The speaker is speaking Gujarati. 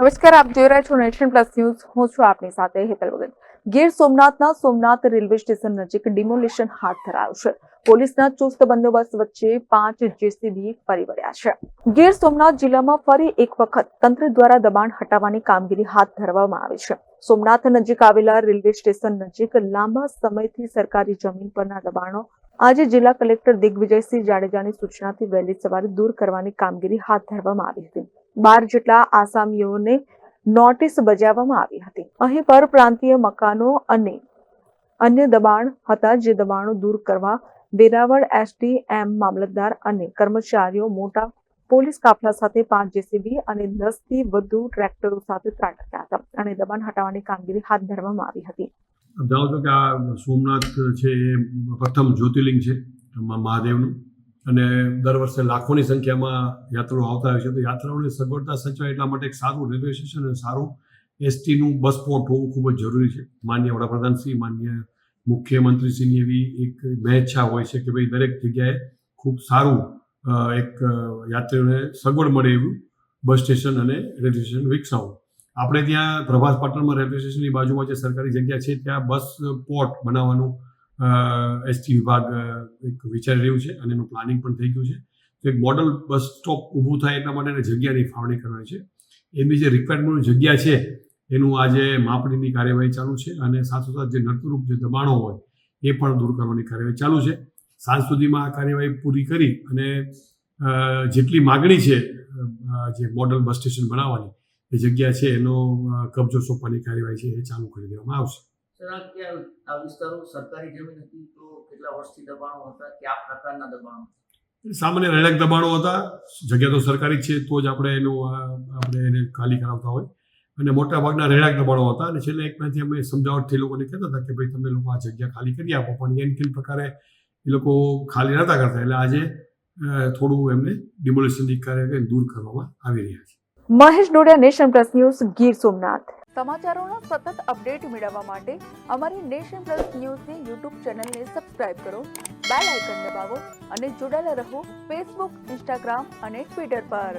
નમસ્કાર, આપ જોઈ રહ્યા છો નેશન પ્લસ ન્યૂઝ. હું છું આપની સાથે હેતલ વગર. ગીર સોમનાથના સોમનાથ રેલવે સ્ટેશન નજીક ડિમોલિશન હાથ ધરાયું છે. પોલીસના ચુસ્ત બંદોબસ્ત વચ્ચે 5 જેસીબી ફરી વળ્યા છે. ગીર સોમનાથ જિલ્લામાં ફરી એક વખત તંત્ર દ્વારા દબાણ હટાવવાની કામગીરી હાથ ધરવામાં આવી છે. સોમનાથ નજીક આવેલા રેલવે સ્ટેશન નજીક લાંબા સમયથી સરકારી જમીન પરના દબાણો આજે જિલ્લા કલેક્ટર દિગ્વિજયસિંહ જાડેજાની સૂચનાથી વહેલી સવારે દૂર કરવાની કામગીરી હાથ ધરવામાં આવી હતી. 12 જેટલા આસામીઓને નોટિસ બજાવવામાં આવી હતી. અહીં પરપ્રાંતીય મકાનો અને અન્ય દબાણ હતા, જે દબાણો દૂર કરવા વેરાવળ એસડીએમ, મામલતદાર અને કર્મચારીઓ મોટા પોલીસ કાફલા સાથે 5 જેસીબી અને 10 થી વધુ ટ્રેક્ટરો સાથે ત્રાટક્યા હતા અને દબાણ હટાવવાની કામગીરી હાથ ધરવામાં આવી હતી. જાણો છો કે આ સોમનાથ છે એ પ્રથમ જ્યોતિર્લિંગ છે મહાદેવનું, અને દર વર્ષે લાખોની સંખ્યામાં યાત્રાળુ આવતા હોય છે. તો યાત્રાળુઓની સગવડતા સચવાય એટલા માટે એક સારું રેલવે સ્ટેશન અને સારું એસટીનું બસ પોર્ટ હોવું ખૂબ જ જરૂરી છે. માનનીય વડાપ્રધાનશ્રી, માનનીય મુખ્યમંત્રીશ્રીની એવી એક મહેચ્છા હોય છે કે ભાઈ દરેક જગ્યાએ ખૂબ સારું એક યાત્રીઓને સગવડ મળે એવું બસ સ્ટેશન અને રેલવે સ્ટેશન વિકસાવવું. આપણે ત્યાં પ્રભાસ પાટણમાં રેલવે સ્ટેશનની બાજુમાં જે સરકારી જગ્યા છે ત્યાં બસ પોર્ટ બનાવવાનું એસટી વિભાગ એક વિચારી રહ્યું છે અને એનું પ્લાનિંગ પણ થઈ ગયું છે. તો એક મોડલ બસ સ્ટોપ ઊભું થાય એટલા માટે જગ્યાની ફાળવણી કરવાની છે. એની જે રિક્વાયરમેન્ટ જગ્યા છે એનું આજે માપણીની કાર્યવાહી ચાલુ છે અને સાથોસાથ જે નડતરરૂપ જે દબાણો હોય એ પણ દૂર કરવાની કાર્યવાહી ચાલુ છે. સાંજ સુધીમાં આ કાર્યવાહી પૂરી કરી અને જેટલી માગણી છે જે મોડલ બસ સ્ટેશન બનાવવાની એ જગ્યા છે એનો કબજો સોંપવાની કાર્યવાહી છે એ ચાલુ કરી દેવામાં આવશે. આ વિસ્તારો સરકારી જમીન હતી, તો કેટલા વર્ષથી દબાણો હતા, કયા પ્રકારના દબાણો? સામાન્ય રહેણાંક દબાણો હતા. જગ્યા તો સરકારી છે તો જ આપણે એને ખાલી કરાવતા હોય, અને મોટા ભાગના રહેણાંક દબાણો હતા. અને છેલ્લે એક મહિનાથી અમે સમજાવટથી લોકોને કહેતા હતા કે ભાઈ તમે લોકો આ જગ્યા ખાલી કરી આપો, પણ એનકેન પ્રકારે એ લોકો ખાલી નહોતા કરતા. એટલે આજે થોડું એમને ડિમોલિશનની કાર્યવાહી દૂર કરવામાં આવી રહ્યા છે. Mahesh Dodiya, nation plus news, Gir Somnath. સમાચારોના સતત અપડેટ મેળવવા માટે અમારી નેશન પ્લસ ન્યૂઝની યુટ્યુબ ચેનલને સબસ્ક્રાઇબ કરો, બેલ આઇકન દબાવો અને જોડાયેલા રહો ફેસબુક, ઇન્સ્ટાગ્રામ અને ટ્વિટર પર.